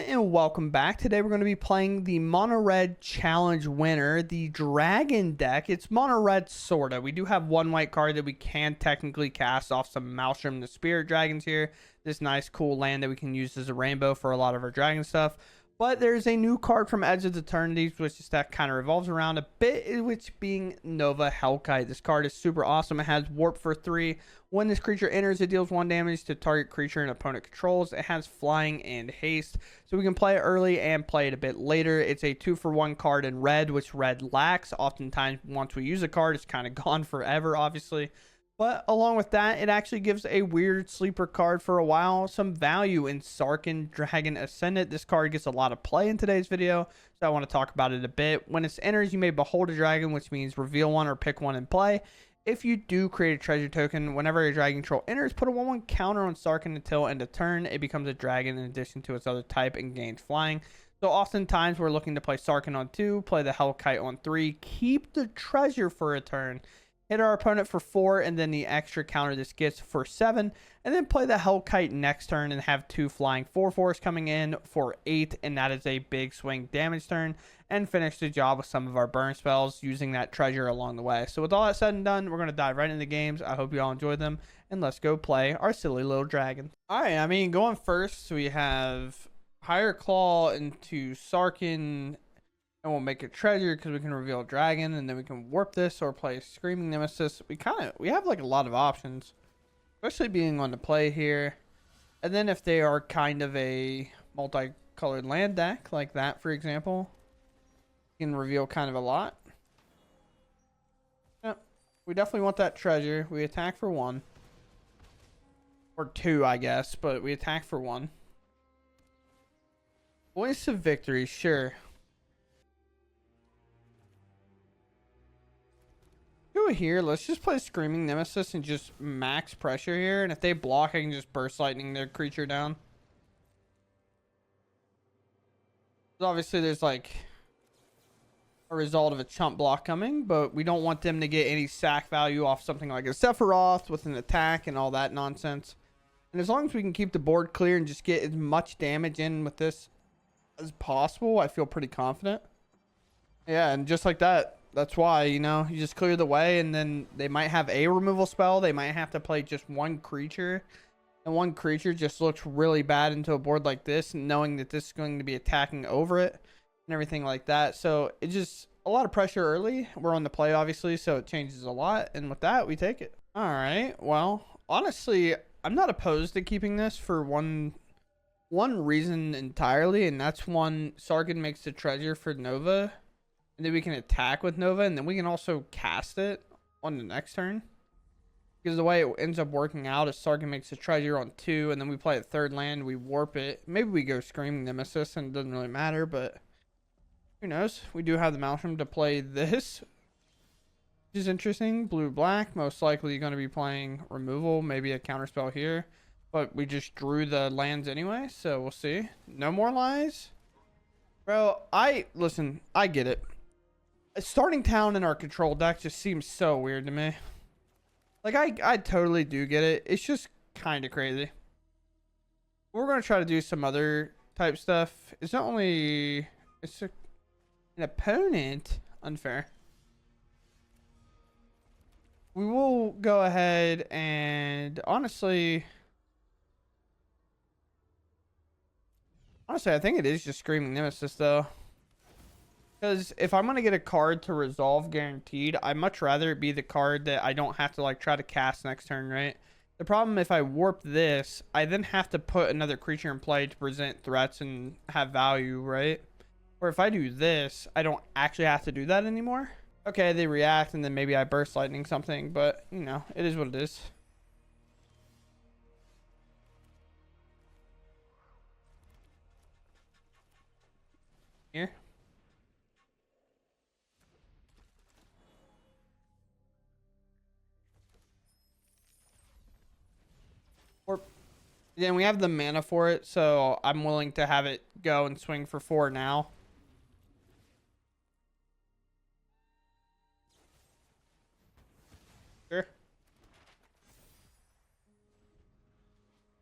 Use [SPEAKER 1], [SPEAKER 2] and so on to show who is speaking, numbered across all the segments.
[SPEAKER 1] and welcome back. Today we're going to be playing the Mono Red Challenge winner, the Dragon deck. It's Mono Red, sorta. We do have one white card that we can technically cast off some Maelstrom the Spirit Dragons here. This nice cool land that we can use as a rainbow for a lot of our dragon stuff. But there's a new card from Edge of Eternities, which this deck kind of revolves around a bit, which being Nova Hellkite. This card is super awesome. It has Warp for 3. When this creature enters, it deals 1 damage to target creature an opponent controls. It has Flying and Haste, so we can play it early and play it a bit later. It's a 2-for-1 card in red, which red lacks. Oftentimes, once we use a card, it's kind of gone forever, obviously. But along with that, it actually gives a weird sleeper card for a while some value in Sarkhan Dragon Ascendant. This card gets a lot of play in today's video, so I want to talk about it a bit. When it enters, you may behold a dragon, which means reveal one or pick one and play. If you do create a treasure token, whenever a dragon control enters, put a 1/1 counter on Sarkhan until end of turn. It becomes a dragon in addition to its other type and gains flying. So oftentimes we're looking to play Sarkhan on 2, play the Hellkite on 3, keep the treasure for a turn, hit our opponent for 4, and then the extra counter this gets for 7, and then play the Hellkite next turn and have 2 flying 4/4s coming in for 8, and that is a big swing damage turn, and finish the job with some of our burn spells using that treasure along the way. So with all that said and done, we're going to dive right into the games. I hope you all enjoyed them, and let's go play our silly little dragon. Alright, going first, we have Higher Claw into Sarkhan, and we'll make a treasure because we can reveal a dragon, and then we can warp this or play Screaming Nemesis. We have like a lot of options, especially being on the play here. And then if they are kind of a multicolored land deck like that, for example, you can reveal kind of a lot. Yep, we definitely want that treasure. We attack for 1 or 2, I guess, but we attack for 1. Voice of Victory, sure. Here, let's just play Screaming Nemesis and just max pressure here, and if they block, I can just Burst Lightning their creature down. Obviously there's like a result of a chump block coming, but we don't want them to get any sack value off something like a Sephiroth with an attack and all that nonsense. And as long as we can keep the board clear and just get as much damage in with this as possible, I feel pretty confident. Yeah, and just like that, that's why, you just clear the way, and then they might have a removal spell. They might have to play just 1 creature, and 1 creature just looks really bad into a board like this, knowing that this is going to be attacking over it and everything like that. So it's just a lot of pressure early. We're on the play, obviously, so it changes a lot, and with that, we take it. All right, well, honestly, I'm not opposed to keeping this for one reason entirely, and that's one, Sarkhan makes the treasure for Nova. And then we can attack with Nova, and then we can also cast it on the next turn. Because the way it ends up working out is Sarkhan makes a treasure on 2, and then we play a 3rd land, we warp it. Maybe we go Screaming Nemesis, and it doesn't really matter, but who knows? We do have the Maelstrom to play this, which is interesting. Blue-black, most likely going to be playing removal, maybe a counterspell here. But we just drew the lands anyway, so we'll see. No more lies? Bro, listen, I get it. Starting town in our control deck just seems so weird to me. Like, I totally do get it. It's just kind of crazy. We're going to try to do some other type stuff. It's an opponent. Unfair. We will go ahead and honestly, I think it is just Screaming Nemesis, though. Because if I'm going to get a card to resolve guaranteed, I'd much rather it be the card that I don't have to, like, try to cast next turn, right? The problem, if I warp this, I then have to put another creature in play to present threats and have value, right? Or if I do this, I don't actually have to do that anymore. Okay, they react, and then maybe I Burst Lightning something, but, it is what it is. Here. Then we have the mana for it, so I'm willing to have it go and swing for 4 now. Sure.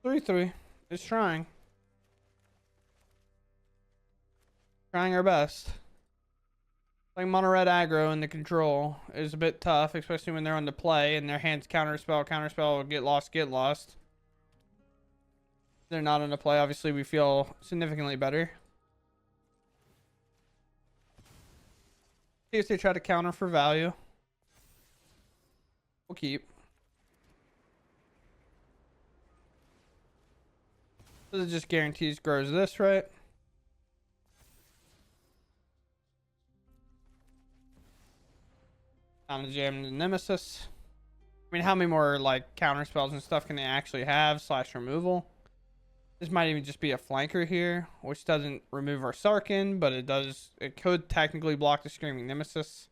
[SPEAKER 1] 3/3. It's trying. Trying our best. Playing mono red aggro in the control is a bit tough, especially when they're on the play and their hands counterspell, get lost. They're not on the play. Obviously, we feel significantly better. See if they try to counter for value. We'll keep. So it just guarantees grows this, right? Time to jam the Nemesis. I mean, how many more like counter spells and stuff can they actually have? / removal. This might even just be a flanker here, which doesn't remove our Sarkin, but it does. It could technically block the Screaming Nemesis.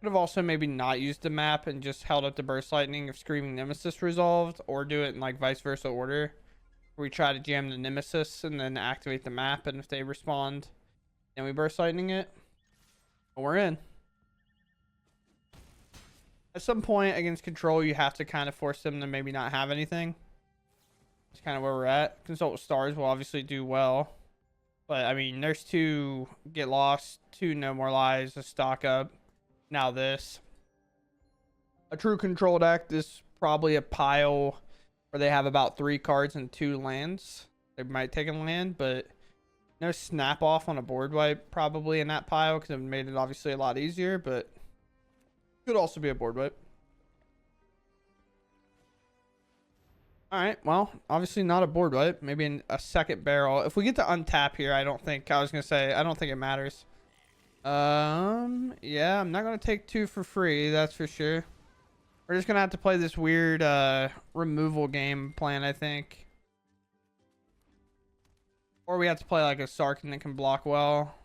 [SPEAKER 1] Could have also maybe not used the map and just held up the Burst Lightning if Screaming Nemesis resolved, or do it in like vice versa order, where we try to jam the Nemesis and then activate the map, and if they respond, then we Burst Lightning it. But we're in. At some point against control, you have to kind of force them to maybe not have anything. That's kind of where we're at. Consult with Stars will obviously do well. But, I mean, there's 2 Get Lost, 2 No More Lies, a stock up. Now this. A true control deck is probably a pile where they have about 3 cards and 2 lands. They might take a land, but no snap off on a board wipe probably in that pile because it made it obviously a lot easier, but could also be a board wipe. Alright, well, obviously not a board wipe. Maybe in a second barrel. If we get to untap here, I don't think it matters. Yeah, I'm not going to take 2 for free, that's for sure. We're just going to have to play this weird removal game plan, I think. Or we have to play like a Sarkin that can block well.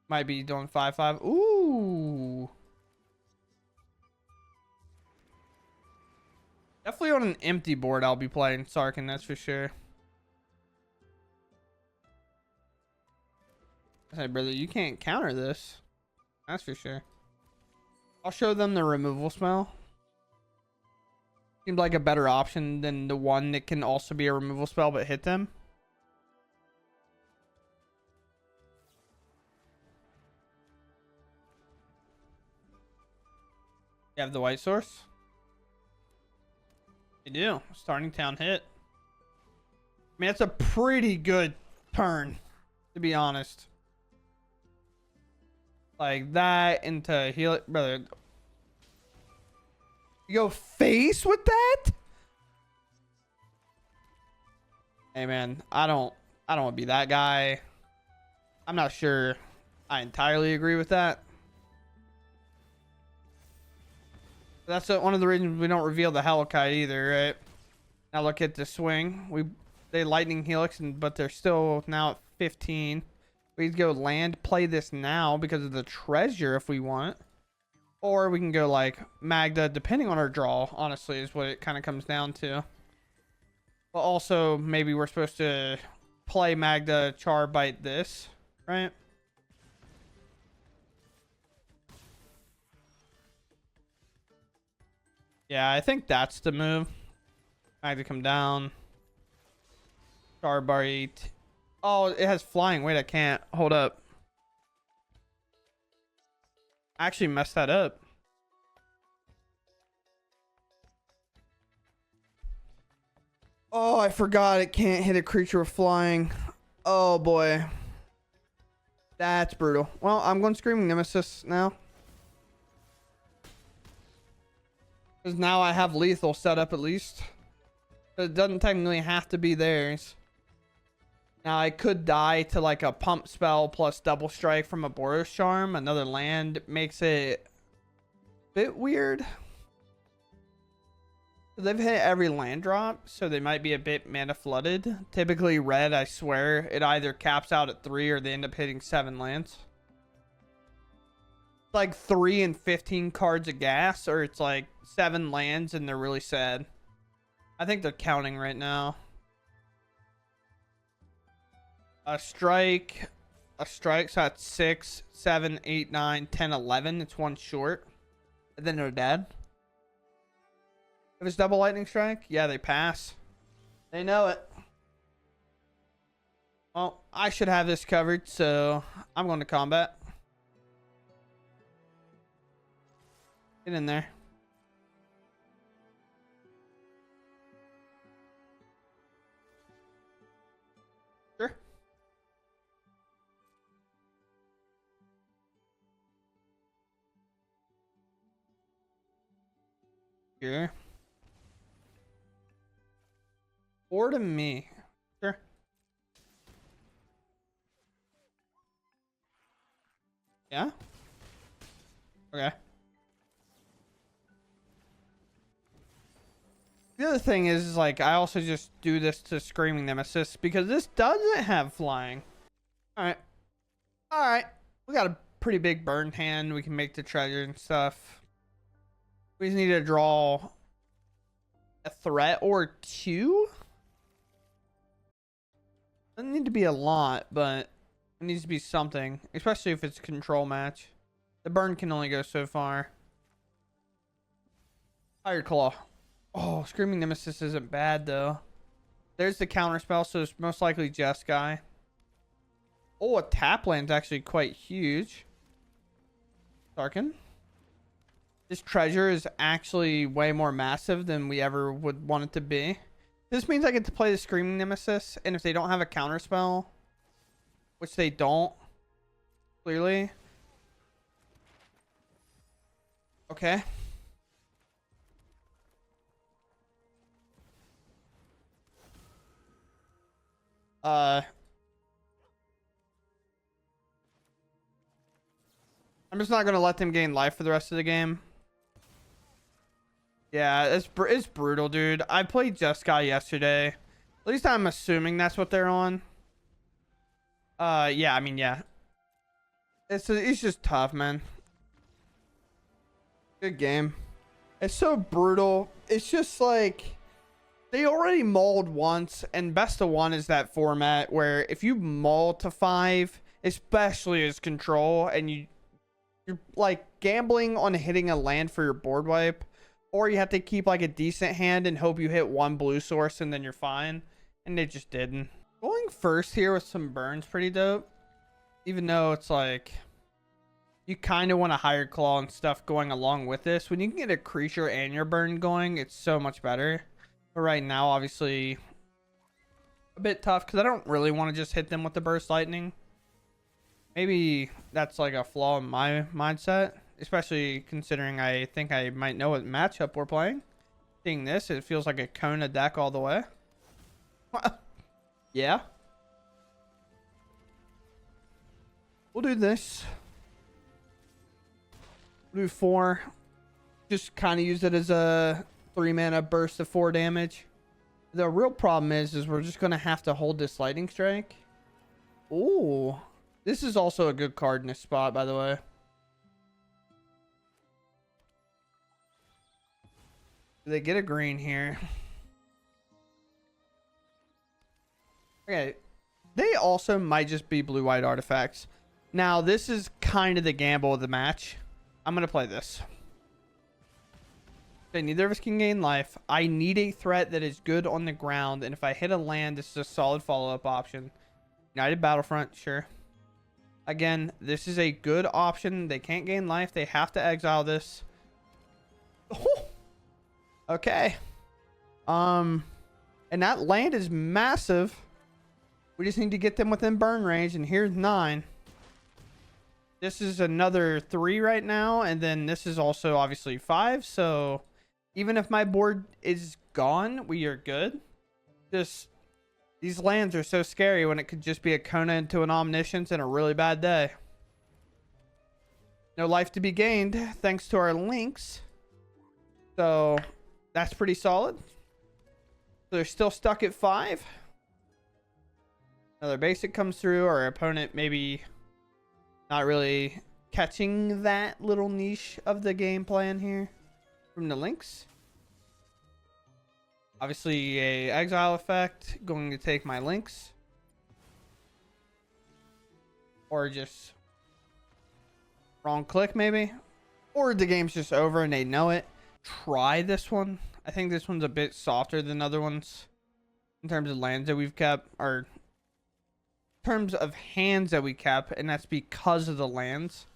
[SPEAKER 1] Might be doing 5/5. Ooh. Definitely on an empty board, I'll be playing Sarkin, that's for sure. Hey, brother, you can't counter this. That's for sure. I'll show them the removal spell. Seems like a better option than the one that can also be a removal spell but hit them. You have the white source? You do. Starting town hit. I mean, that's a pretty good turn, to be honest. Like that into heal it, brother. You go face with that? Hey man, I don't want to be that guy. I'm not sure I entirely agree with that. That's one of the reasons we don't reveal the Halakite either, right? Now look at the swing. They lightning helix, but they're still now at 15. We can go land, play this now because of the treasure if we want. Or we can go like Magda, depending on our draw, honestly, is what it kind of comes down to. But also, maybe we're supposed to play Magda, char bite this, right? Yeah, I think that's the move. Magda come down. Char bite. Oh, it has flying. Wait, I can't. Hold up. I actually messed that up. Oh, I forgot it can't hit a creature with flying. Oh, boy. That's brutal. Well, I'm going Screaming Nemesis now. Because now I have lethal set up at least. But it doesn't technically have to be theirs. Now I could die to like a pump spell plus double strike from a Boros Charm. Another land makes it a bit weird. They've hit every land drop, so they might be a bit mana flooded. Typically red, I swear, it either caps out at 3 or they end up hitting 7 lands. It's like 3 and 15 cards of gas, or it's like 7 lands and they're really sad. I think they're counting right now. A strike's at 6, 7, 8, 9, 10, 11. It's 1 short. And then they're dead. If it's double lightning strike, yeah, they pass. They know it. Well, I should have this covered, so I'm going to combat. Get in there. Sure. Here. Or to me. Sure. Yeah. Okay. The other thing is like I also just do this to Screaming Nemesis because this doesn't have flying. Alright. Alright. We got a pretty big burn hand. We can make the treasure and stuff. We just need to draw a threat or two. Doesn't need to be a lot, but it needs to be something. Especially if it's a control match. The burn can only go so far. Fire Claw. Oh, Screaming Nemesis isn't bad, though. There's the counter spell, so it's most likely Jeskai. Oh, a tap land's actually quite huge. Sarkin. This treasure is actually way more massive than we ever would want it to be. This means I get to play the Screaming Nemesis, and if they don't have a counter spell, which they don't, clearly. Okay. I'm just not gonna let them gain life for the rest of the game. Yeah, it's brutal, dude. I played Jeskai yesterday. At least I'm assuming that's what they're on. Yeah, I mean, yeah. It's just tough, man. Good game. It's so brutal. It's just like they already mauled once, and best of one is that format where if you maul to 5, especially as control, and you're like gambling on hitting a land for your board wipe, or you have to keep like a decent hand and hope you hit one blue source and then you're fine, and they just didn't. Going first here with some burns pretty dope, even though it's like you kind of want a higher claw and stuff going along with this. When you can get a creature and your burn going, it's so much better. But right now, obviously, a bit tough because I don't really want to just hit them with the burst lightning. Maybe that's like a flaw in my mindset, especially considering I think I might know what matchup we're playing. Seeing this, it feels like a Kona deck all the way. Yeah. We'll do this. We'll do 4. Just kind of use it as a 3-mana burst of 4 damage. The real problem is we're just going to have to hold this lightning strike. Ooh. This is also a good card in this spot, by the way. They get a green here. Okay. They also might just be blue-white artifacts. Now, this is kind of the gamble of the match. I'm going to play this. Okay, neither of us can gain life. I need a threat that is good on the ground. And if I hit a land, this is a solid follow-up option. United Battlefront, sure. Again, this is a good option. They can't gain life. They have to exile this. Oh, okay. And that land is massive. We just need to get them within burn range. And here's 9. This is another 3 right now. And then this is also obviously 5. So even if my board is gone, we are good. Just these lands are so scary when it could just be a Kona into an Omniscience and a really bad day. No life to be gained thanks to our links. So that's pretty solid. So they're still stuck at 5. Another basic comes through. Our opponent maybe not really catching that little niche of the game plan here from the links. Obviously, a exile effect. Going to take my links. Or just wrong click, maybe. Or the game's just over and they know it. Try this one. I think this one's a bit softer than other ones in terms of lands that we've kept. Or terms of hands that we kept, and that's because of the lands.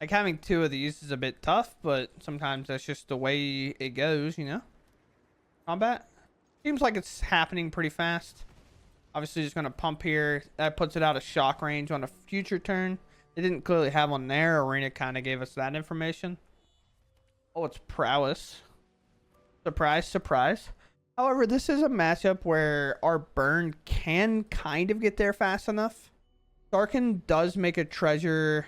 [SPEAKER 1] Like, having 2 of these is a bit tough, but sometimes that's just the way it goes, you know? Combat. Seems like it's happening pretty fast. Obviously, just going to pump here. That puts it out of shock range on a future turn. They didn't clearly have one there. Arena kind of gave us that information. Oh, it's prowess. Surprise, surprise. However, this is a matchup where our burn can kind of get there fast enough. Darkin does make a treasure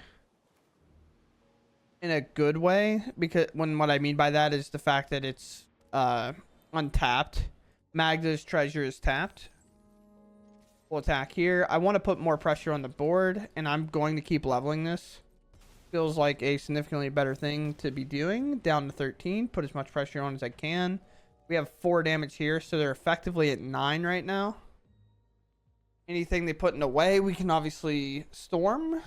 [SPEAKER 1] in a good way, because what I mean by that is the fact that it's untapped. Magda's treasure is tapped. We'll attack here. I want to put more pressure on the board, and I'm going to keep leveling this. Feels like a significantly better thing to be doing. Down to 13. Put as much pressure on as I can. We have 4 damage here, so they're effectively at 9 right now. Anything they put in the way, we can obviously storm.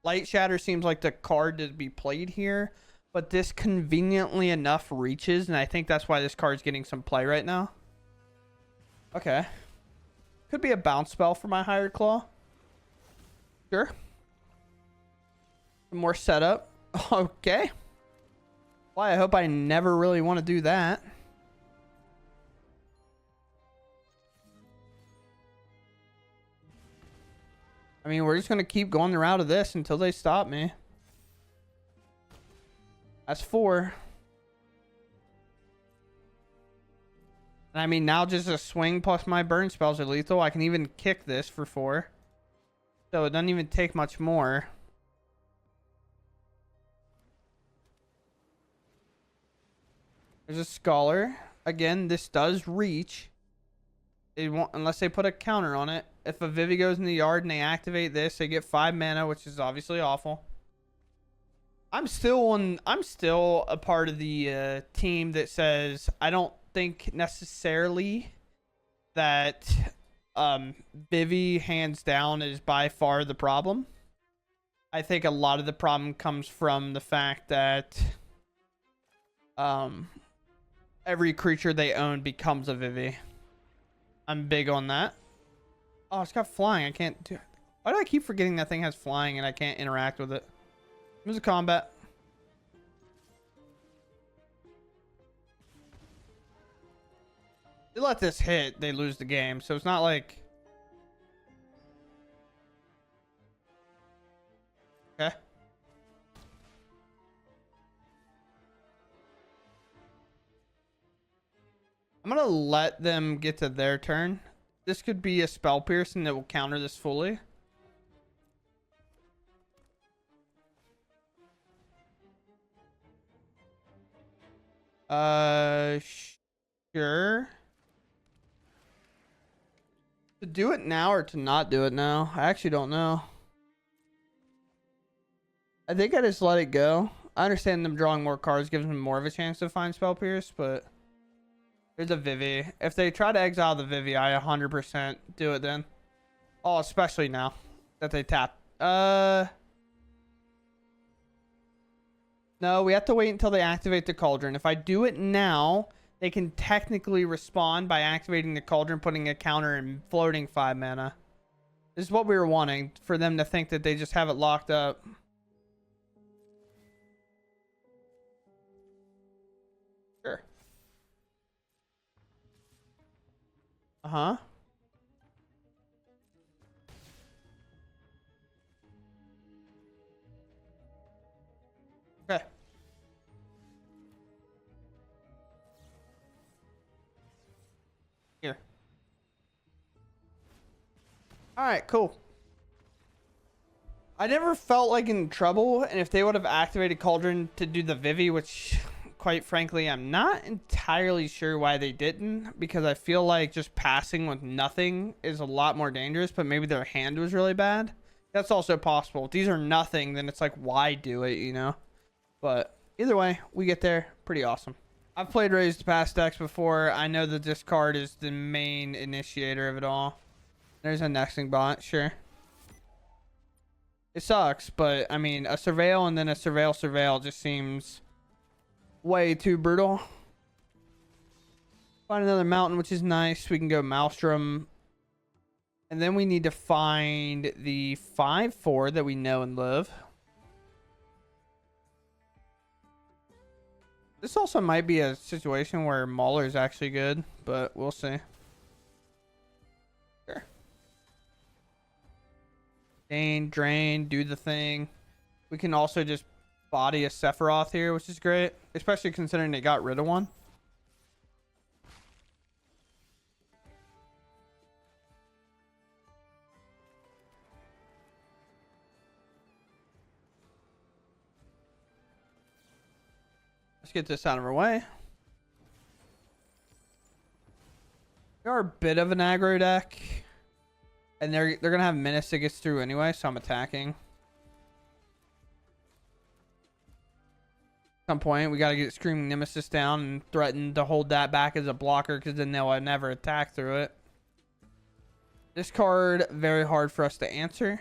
[SPEAKER 1] Light Shatter seems like the card to be played here, but this conveniently enough reaches, and I think that's why this card's getting some play right now. Okay. Could be a bounce spell for my Hired Claw. Sure. Some more setup. Okay. Well, I hope I never really want to do that. I mean, we're just going to keep going the route of this until they stop me. That's 4. And I mean, now just a swing plus my burn spells are lethal. I can even kick this for 4. So it doesn't even take much more. There's a Scholar. Again, this does reach. They won't, unless they put a counter on it. If a Vivi goes in the yard and they activate this, they get 5 mana, which is obviously awful. I'm still a part of the team that says I don't think necessarily that Vivi hands down is by far the problem. I think a lot of the problem comes from the fact that every creature they own becomes a Vivi. I'm big on that. Oh, it's got flying. I can't do. Why do I keep forgetting that thing has flying and I can't interact with it? There's a combat. They let this hit, they lose the game. So it's not like. Okay. I'm gonna let them get to their turn. This could be a spell piercing that will counter this fully. Sure. To do it now or to not do it now? I actually don't know. I think I just let it go. I understand them drawing more cards gives them more of a chance to find spell pierce, but there's a Vivi. If they try to exile the Vivi, I 100% do it then. Oh, especially now that they tap. No, we have to wait until they activate the Cauldron. If I do it now, they can technically respond by activating the Cauldron, putting a counter, and floating 5 mana. This is what we were wanting, for them to think that they just have it locked up. Sure. Uh-huh. Okay. Here. Alright, cool. I never felt like in trouble, and if they would have activated Cauldron to do the Vivi, which quite frankly I'm not entirely sure why they didn't, because I feel like just passing with nothing is a lot more dangerous, but maybe their hand was really bad. That's also possible. If these are nothing, then it's like, why do it, you know? But either way, we get there. Pretty awesome. I've played raised past decks before. I know that this card is the main initiator of it all. There's a Nexting bot, sure. It sucks, but I mean, a Surveil and then a Surveil just seems way too brutal. Find another mountain, which is nice. We can go Maelstrom. And then we need to find the 5/4 that we know and love. This also might be a situation where Mauler is actually good, but we'll see. Sure. Drain, do the thing. We can also just body a Sephiroth here, which is great, especially considering they got rid of one. Let's get this out of our way. We are a bit of an aggro deck, and they're gonna have Menace that gets through anyway, so I'm attacking. At some point, we gotta get Screaming Nemesis down and threaten to hold that back as a blocker, because then they'll never attack through it. This card, very hard for us to answer.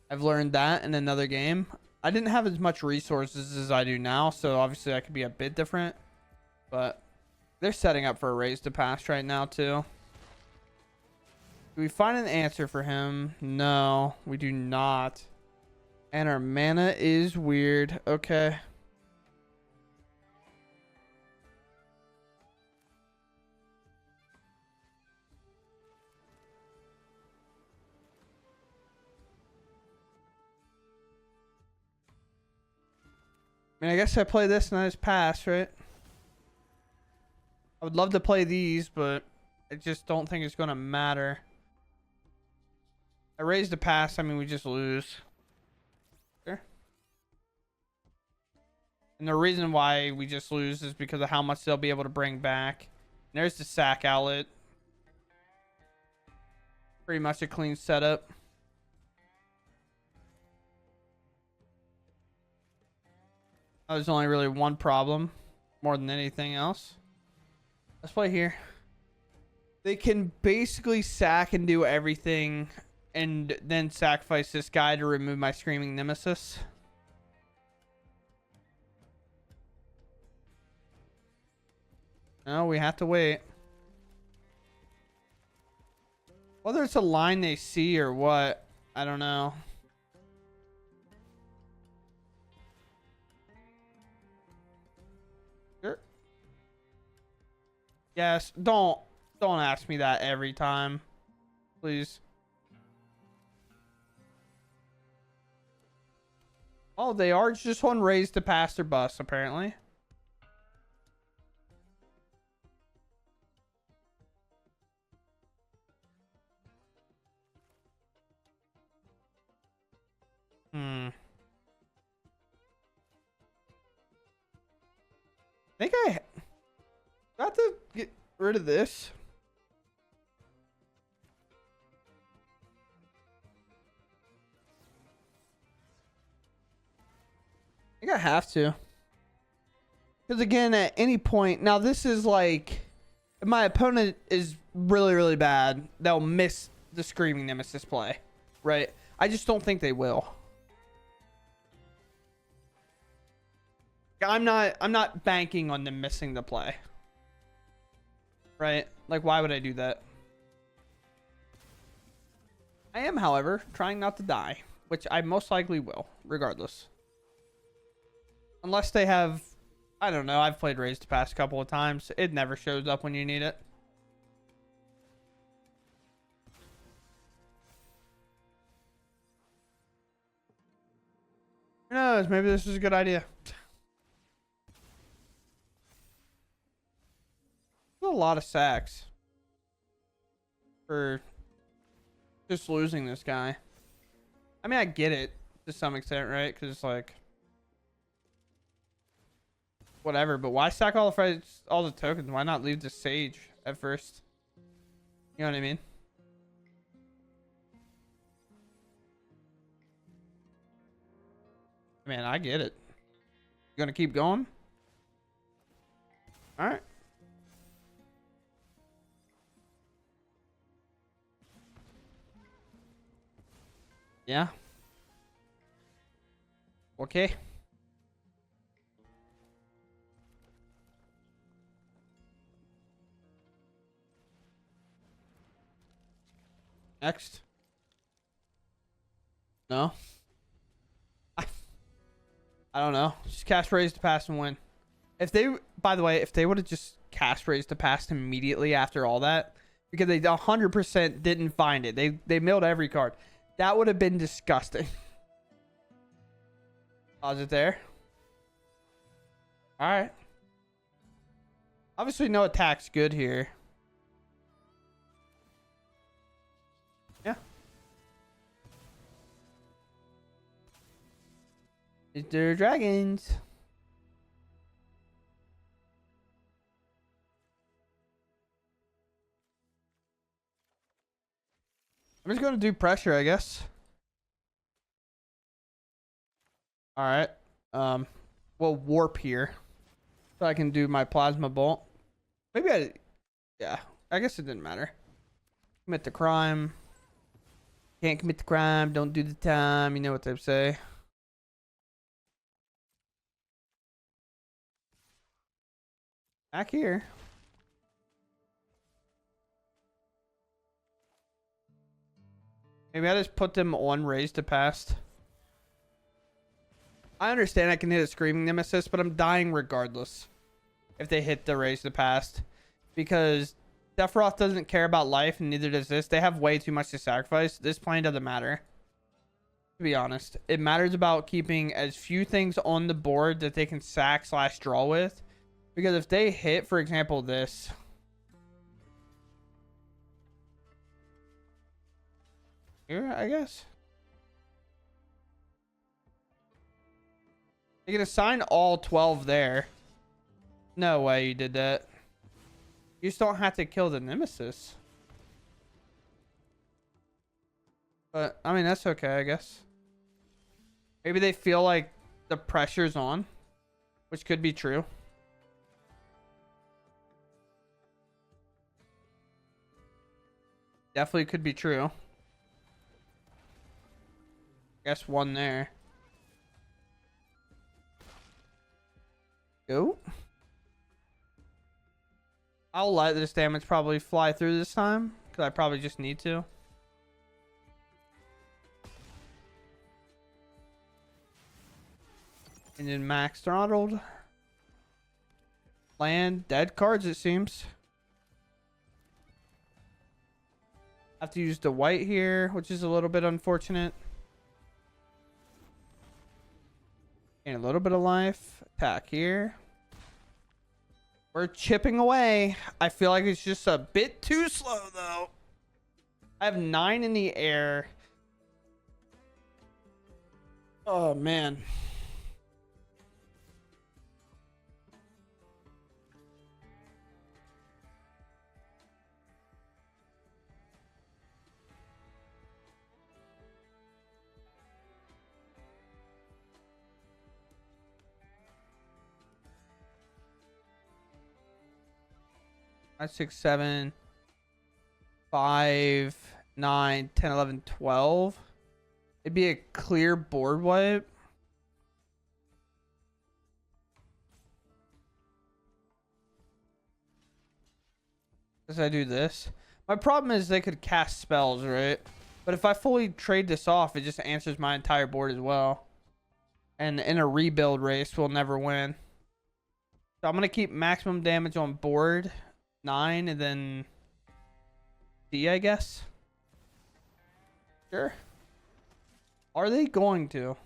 [SPEAKER 1] I've learned that in another game. I didn't have as much resources as I do now, so obviously I could be a bit different. But they're setting up for a raise to pass right now, too. Do we find an answer for him? No, we do not. And our mana is weird. Okay. I mean, I guess I play this and I just pass, right? I would love to play these, but I just don't think it's going to matter. I raise the pass, I mean, we just lose. Sure. And the reason why we just lose is because of how much they'll be able to bring back. And there's the sack outlet. Pretty much a clean setup. There's only really one problem more than anything else. Let's play here. They can basically sack and do everything and then sacrifice this guy to remove my Screaming Nemesis. No, we have to wait. Whether it's a line they see or what, I don't know. Sure. Yes, don't ask me that every time. Please. Oh, they are just one raised to pass their bus, apparently. I think I got to get rid of this. I think I have to. Because again, at any point, now this is like, if my opponent is really, really bad, they'll miss the Screaming Nemesis play, right? I just don't think they will. I'm not banking on them missing the play. Right? Like, why would I do that? I am, however, trying not to die, which I most likely will, regardless. Unless they have, I don't know, I've played Raise to Pass a couple of times. It never shows up when you need it. Who knows? Maybe this is a good idea. A lot of sacks for just losing this guy. I mean, I get it to some extent, right? Because it's like whatever, but why sack all the tokens? Why not leave the Sage at first? You know what I mean? Man, I get it. You gonna keep going? All right. Yeah. Okay. Next. No. I don't know. Just cast raise to pass and win. If they, by the way, if they would have just cast raise to pass immediately after all that, because they 100% didn't find it. They milled every card. That would have been disgusting. Pause it there. All right. Obviously, no attack's good here. Yeah. They're dragons. I'm just going to do pressure, I guess. All right. We'll warp here. So I can do my plasma bolt. Maybe yeah, I guess it didn't matter. Commit the crime. Can't commit the crime, don't do the time. You know what they say. Back here. Maybe I just put them on raise to past. I understand I can hit a Screaming Nemesis, but I'm dying regardless if they hit the raise to past. Because Sephiroth doesn't care about life, and neither does this. They have way too much to sacrifice. This plane doesn't matter. To be honest. It matters about keeping as few things on the board that they can sack/draw with. Because if they hit, for example, this... here, I guess. You can assign all 12 there. No way you did that. You just don't have to kill the Nemesis. But, I mean, that's okay, I guess. Maybe they feel like the pressure's on. Which could be true. Definitely could be true. Guess one there. Go. I'll let this damage probably fly through this time. Because I probably just need to. And then max throttled. Land. Dead cards, it seems. Have to use the white here, which is a little bit unfortunate. And a little bit of life. Attack here. We're chipping away. I feel like it's just a bit too slow, though. I have 9 in the air. Oh, man. Five, 6, 7, 5, 9, 10, 11, 12. It'd be a clear board wipe. As I do this. My problem is they could cast spells, right? But if I fully trade this off, it just answers my entire board as well. And in a rebuild race, we'll never win. So I'm going to keep maximum damage on board. 9 and then D, I guess. Sure. Are they going to?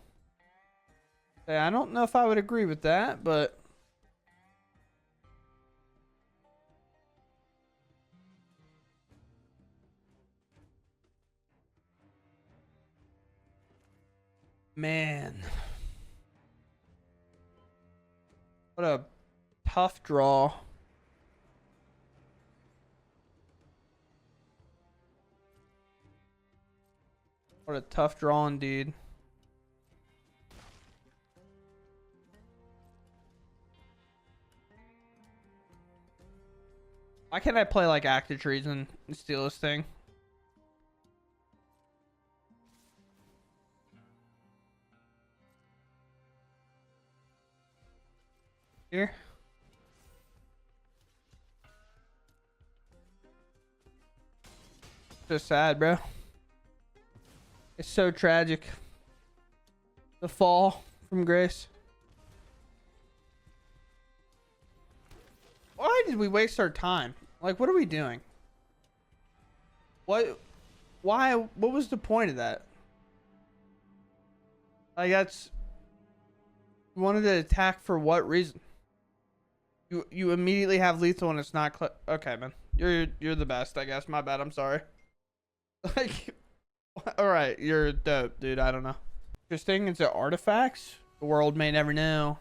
[SPEAKER 1] I don't know if I would agree with that, but man, what a tough draw. What a tough draw indeed. Why can't I play like Active Treason and steal this thing? Here. So sad, bro. It's so tragic. The fall from grace. Why did we waste our time? Like, what are we doing? What? Why? What was the point of that? Like, that's... You wanted to attack for what reason? You immediately have lethal and it's not... Okay, man. You're the best, I guess. My bad. I'm sorry. Like... Alright, you're dope, dude. I don't know. Interesting. It's artifacts? The world may never know.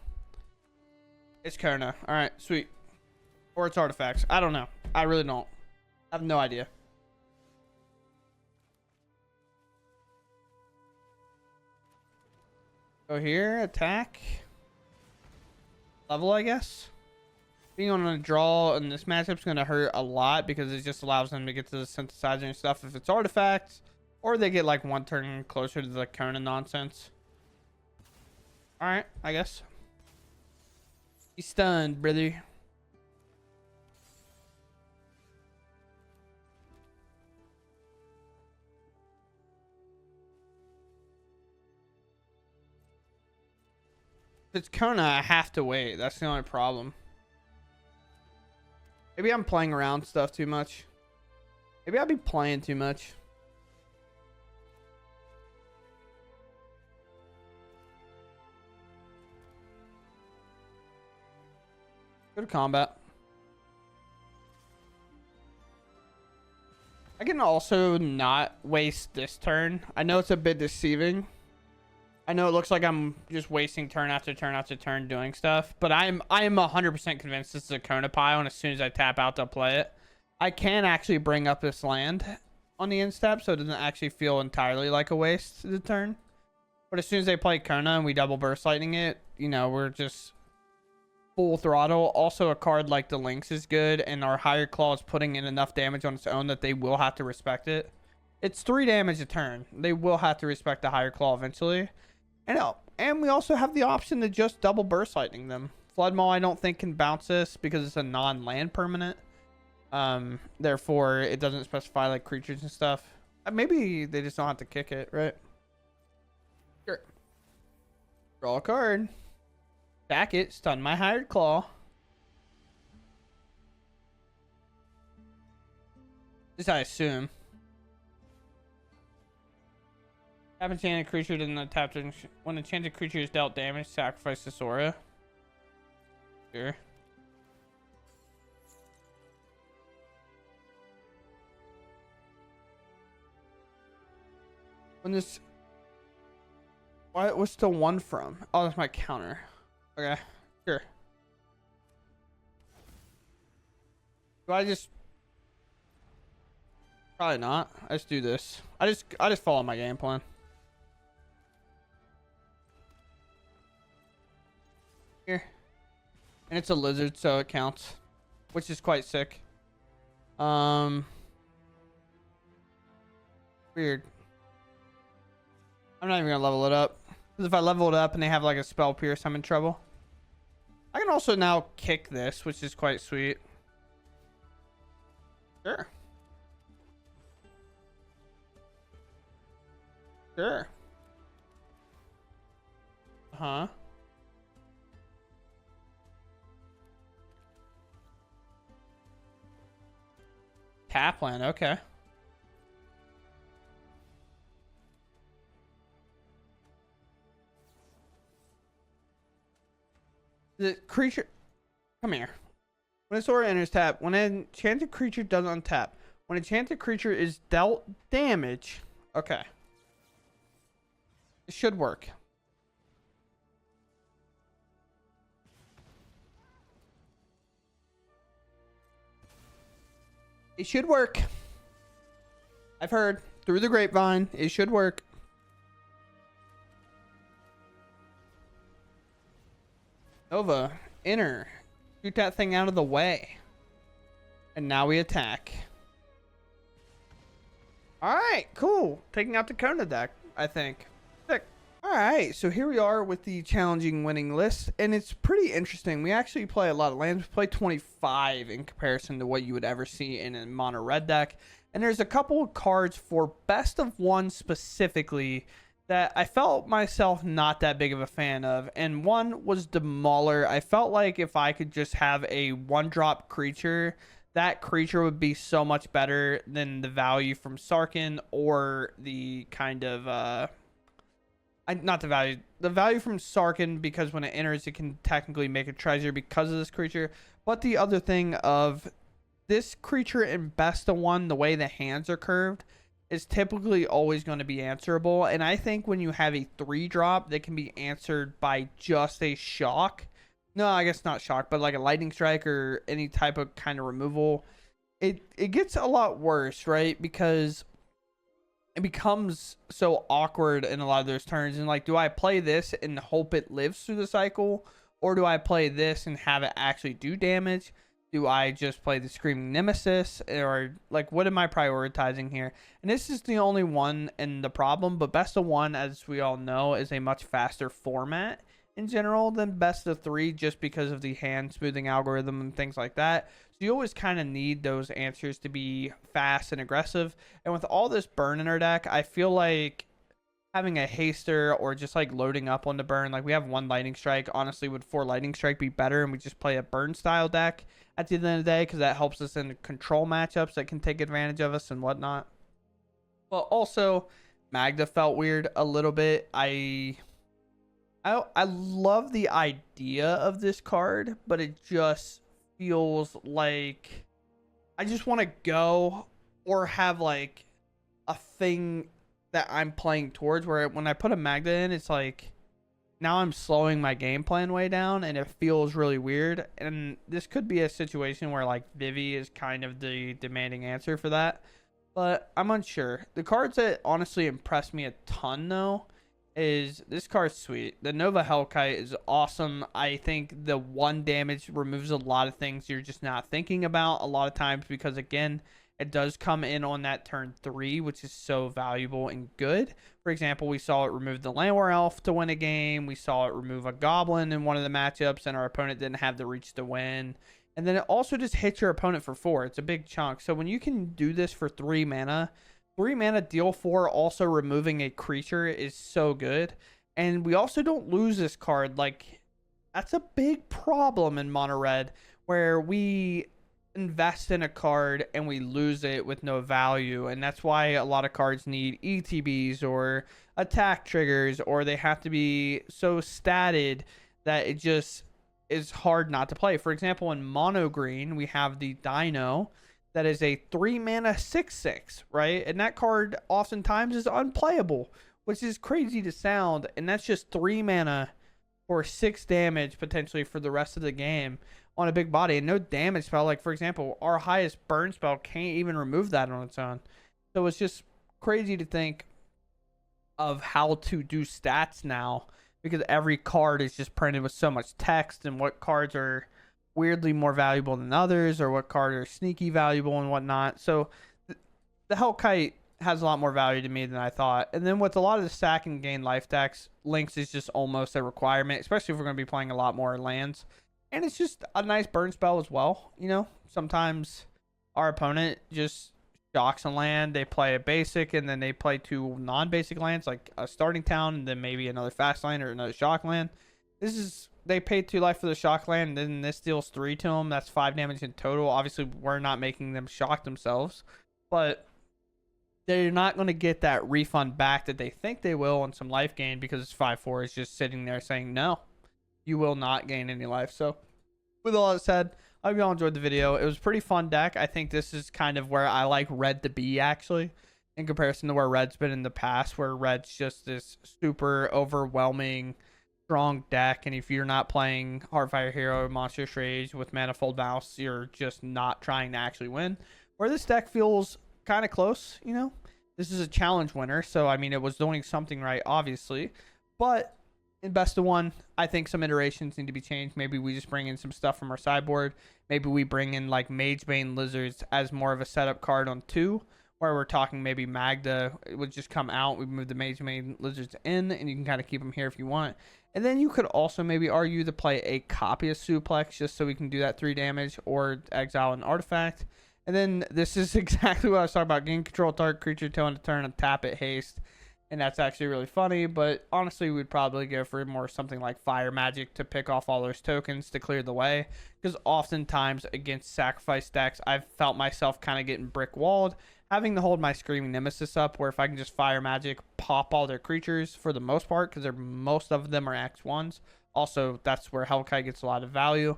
[SPEAKER 1] It's Kona. Alright, sweet. Or it's artifacts. I don't know. I really don't. I have no idea. Go here, attack. Level, I guess. Being on a draw in this matchup's going to hurt a lot because it just allows them to get to the synthesizer and stuff if it's artifacts. Or they get like one turn closer to the Kona nonsense. Alright, I guess. He's stunned, brother. If it's Kona, I have to wait. That's the only problem. Maybe I'm playing around stuff too much. Maybe I'll be playing too much. Go to combat. I can also not waste this turn. I know it's a bit deceiving. I know it looks like I'm just wasting turn after turn after turn doing stuff, but I am 100% convinced this is a Kona pile, and as soon as I tap out to play it, I can actually bring up this land on the end step, so it doesn't actually feel entirely like a waste of the turn. But as soon as they play Kona and we double burst lightning it, you know, we're just full throttle. Also, a card like the Lynx is good, and our higher claw is putting in enough damage on its own that they will have to respect it. It's 3 damage a turn. They will have to respect the higher claw eventually. And we also have the option to just double burst lightning them. Flood Maul I don't think can bounce this because it's a non-land permanent. Therefore, it doesn't specify like creatures and stuff. Maybe they just don't have to kick it, right? Sure. Draw a card. Back it. Stun my hired claw. This I assume. Tap enchanted creature doesn't tap to... When enchanted creature is dealt damage, sacrifice this aura. Sure. When this... What's the 1 from? Oh, that's my counter. Okay, sure. Do I just... Probably not. I just do this. I just follow my game plan. Here. And it's a lizard, so it counts. Which is quite sick. Weird. I'm not even gonna level it up. Because if I level it up and they have like a spell pierce, I'm in trouble. I can also now kick this, which is quite sweet. Sure. Sure. Huh? Tapland, okay. The creature... Come here. When a sword enters tap, when an enchanted creature does untap. When an enchanted creature is dealt damage... Okay. It should work. It should work. I've heard through the grapevine. It should work. Nova, enter. Shoot that thing out of the way. And now we attack. Alright, cool. Taking out the Kona deck, I think. Sick. Alright. right, so here we are with the challenging winning list, and it's pretty interesting. We actually play a lot of lands. We play 25 in comparison to what you would ever see in a mono red deck. And there's a couple of cards for best of one specifically that I felt myself not that big of a fan of. And one was Demauler. I felt like if I could just have a one-drop creature, that creature would be so much better than the value from Sarkhan or the kind of not the value from Sarkhan, because when it enters it can technically make a treasure because of this creature, but the other thing of this creature in best of one, the way the hands are curved, is typically always going to be answerable. And I think when you have a 3-drop that can be answered by just a shock, no, I guess not shock, but like a lightning strike or any type of kind of removal, it gets a lot worse, right? Because it becomes so awkward in a lot of those turns. And like, do I play this and hope it lives through the cycle, or do I play this and have it actually do damage? Do I just play the Screaming Nemesis, or like, what am I prioritizing here? And this is the only one in the problem, but best of one, as we all know, is a much faster format in general than best of 3, just because of the hand smoothing algorithm and things like that. So you always kind of need those answers to be fast and aggressive. And with all this burn in our deck, I feel like having a haster or just like loading up on the burn, like we have 1 lightning strike. Honestly, would 4 lightning strike be better and we just play a burn style deck at the end of the day, because that helps us in control matchups that can take advantage of us and whatnot. But also Magda felt weird a little bit. I love the idea of this card, but it just feels like I just want to go or have like a thing that I'm playing towards, where when I put a Magda in, it's like now I'm slowing my game plan way down and it feels really weird. And this could be a situation where like Vivi is kind of the demanding answer for that, but I'm unsure. The cards that honestly impressed me a ton though is this card's sweet. The Nova Hellkite is awesome. I think the 1 damage removes a lot of things you're just not thinking about a lot of times, because again, it does come in on that turn 3, which is so valuable and good. For example, we saw it remove the Landwar Elf to win a game. We saw it remove a Goblin in one of the matchups, and our opponent didn't have the reach to win. And then it also just hits your opponent for 4. It's a big chunk. So when you can do this for 3 mana, 3 mana deal 4, also removing a creature, is so good. And we also don't lose this card. Like, that's a big problem in mono red, where we invest in a card and we lose it with no value. And that's why a lot of cards need ETBs or attack triggers, or they have to be so statted that it just is hard not to play. For example, in mono green, we have the Dino that is a 3 mana 6/6, right? And that card oftentimes is unplayable, which is crazy to sound. And that's just 3 mana for 6 damage potentially for the rest of the game on a big body, and no damage spell. Like, for example, our highest burn spell can't even remove that on its own. So it's just crazy to think of how to do stats now, because every card is just printed with so much text, and what cards are weirdly more valuable than others, or what cards are sneaky valuable and whatnot. So the Hellkite has a lot more value to me than I thought. And then with a lot of the sack and gain life decks, Lynx is just almost a requirement, especially if we're going to be playing a lot more lands. And it's just a nice burn spell as well. You know, sometimes our opponent just shocks a land, they play a basic, and then they play 2 non-basic lands, like a starting town, and then maybe another fast land or another shock land. This is, they paid 2 life for the shock land, and then this deals 3 to them. That's 5 damage in total. Obviously, we're not making them shock themselves, but they're not going to get that refund back that they think they will on some life gain, because it's 5/4 is just sitting there saying, no, you will not gain any life. So with all that said, I hope you all enjoyed the video. It was a pretty fun deck. I think this is kind of where I like red to be, actually, in comparison to where red's been in the past, where red's just this super overwhelming strong deck, and if you're not playing Heartfire Hero or Monstrous Rage with Manifold Mouse, you're just not trying to actually win. Where this deck feels kind of close, you know. This is a challenge winner, so I mean, it was doing something right, obviously, but in best of one, I think some iterations need to be changed. Maybe we just bring in some stuff from our sideboard. Maybe we bring in like Magebane Lizards as more of a setup card on 2, where we're talking maybe Magda would just come out. We move the Mage Main Lizards in, and you can kind of keep them here if you want. And then you could also maybe argue to play a copy of Suplex just so we can do that 3 damage, or exile an artifact. And then this is exactly what I was talking about. Gain control of target creature till end of turn and tap it haste. And that's actually really funny. But honestly, we'd probably go for more something like Fire Magic to pick off all those tokens to clear the way. Because oftentimes against sacrifice decks, I've felt myself kind of getting brick walled. Having to hold my Screaming Nemesis up, where if I can just Fire Magic, pop all their creatures for the most part, because most of them are X1s. Also, that's where Hellkite gets a lot of value.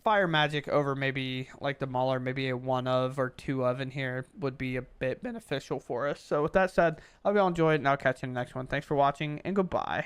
[SPEAKER 1] Fire Magic over maybe like the Mauler, maybe a 1 of or 2 of in here would be a bit beneficial for us. So with that said, I hope you all enjoyed, and I'll catch you in the next one. Thanks for watching, and goodbye.